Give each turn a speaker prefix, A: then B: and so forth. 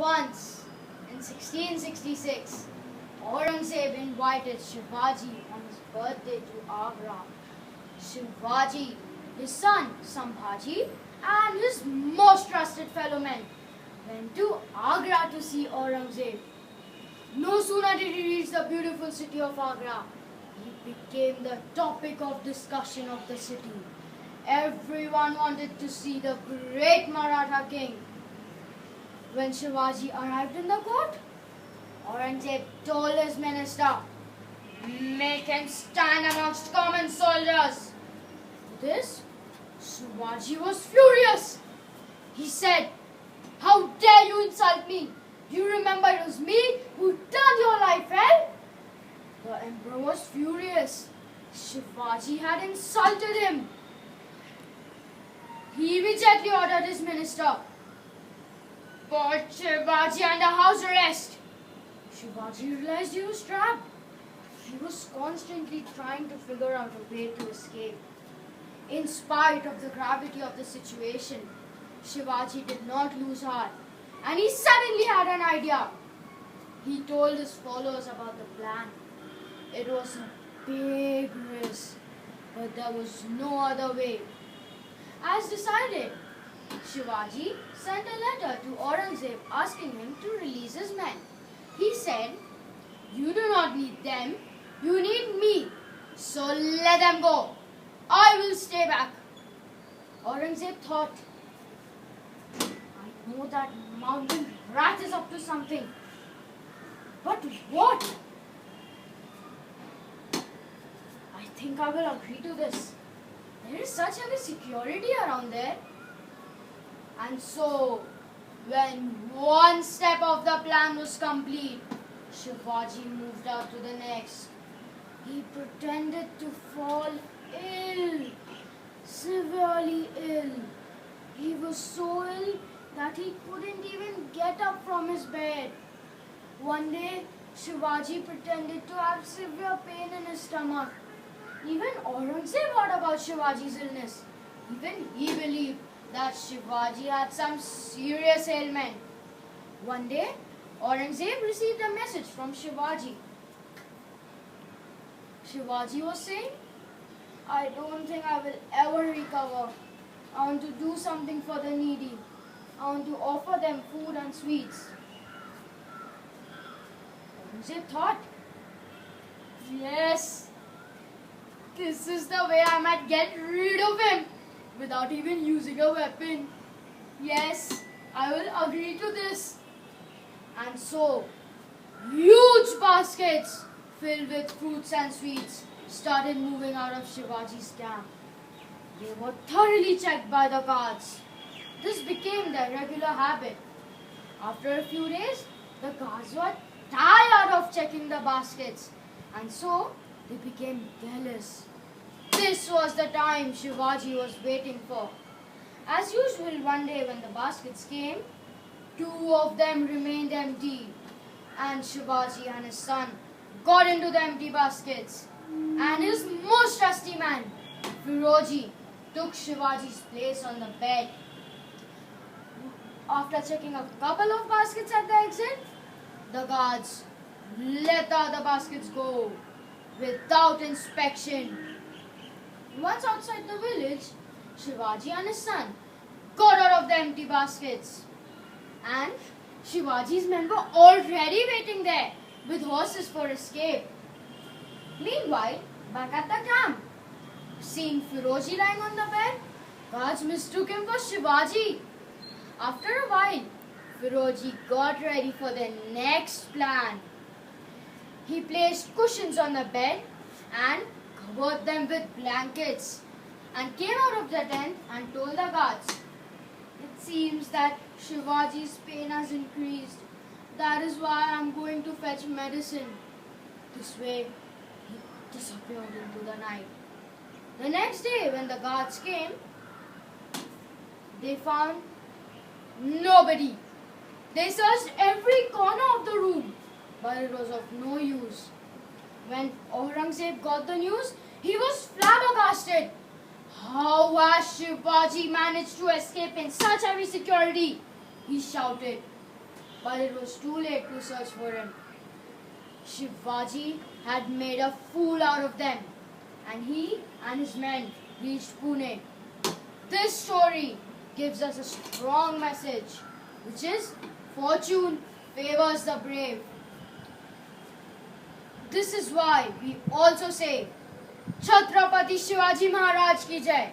A: Once, in 1666, Aurangzeb invited Shivaji on his birthday to Agra. Shivaji, his son Sambhaji, and his most trusted fellow men went to Agra to see Aurangzeb. No sooner did he reach the beautiful city of Agra, he became the topic of discussion of the city. Everyone wanted to see the great Maratha king. When Shivaji arrived in the court, Aurangzeb told his minister, "Make him stand amongst common soldiers." To this, Shivaji was furious. He said, "How dare you insult me? You remember it was me who turned your life hell?" The emperor was furious. Shivaji had insulted him. He immediately ordered his minister, "Put Shivaji under house arrest." Shivaji realized he was trapped. He was constantly trying to figure out a way to escape. In spite of the gravity of the situation, Shivaji did not lose heart, and he suddenly had an idea. He told his followers about the plan. It was a big risk, but there was no other way. As decided, Shivaji sent a letter to Aurangzeb asking him to release his men. He said, "You do not need them, you need me, so let them go. I will stay back." Aurangzeb thought, "I know that mountain rat is up to something. But what? I think I will agree to this. There is such heavy security around there." And so, when one step of the plan was complete, Shivaji moved out to the next. He pretended to fall ill, severely ill. He was so ill that he couldn't even get up from his bed. One day, Shivaji pretended to have severe pain in his stomach. Even Aurangzeb heard about Shivaji's illness. Even he believed that Shivaji had some serious ailment. One day, Aurangzeb received a message from Shivaji. Shivaji was saying, "I don't think I will ever recover. I want to do something for the needy. I want to offer them food and sweets." Aurangzeb thought, "Yes, this is the way I might get rid of him without even using a weapon. Yes, I will agree to this." And so, huge baskets filled with fruits and sweets started moving out of Shivaji's camp. They were thoroughly checked by the guards. This became their regular habit. After a few days, the guards were tired of checking the baskets, and so they became careless. This was the time Shivaji was waiting for. As usual, one day when the baskets came, 2 of them remained empty, and Shivaji and his son got into the empty baskets, and his most trusty man, Firoji, took Shivaji's place on the bed. After checking a couple of baskets at the exit, the guards let the other baskets go without inspection. Once outside the village, Shivaji and his son got out of the empty baskets, and Shivaji's men were already waiting there with horses for escape. Meanwhile, back at the camp, seeing Firoji lying on the bed, guards mistook him for Shivaji. After a while, Firoji got ready for the next plan. He placed cushions on the bed and covered them with blankets, and came out of the tent and told the guards, "It seems that Shivaji's pain has increased. That is why I am going to fetch medicine." This way, he disappeared into the night. The next day, when the guards came, they found nobody. They searched every corner of the room, but it was of no use. When Aurangzeb got the news, he was flabbergasted. How has Shivaji managed to escape in such heavy security? He shouted. but it was too late to search for him. Shivaji had made a fool out of them, and he and his men reached Pune. This story gives us a strong message, which is fortune favors the brave. This is why we also say Chhatrapati Shivaji Maharaj ki jai.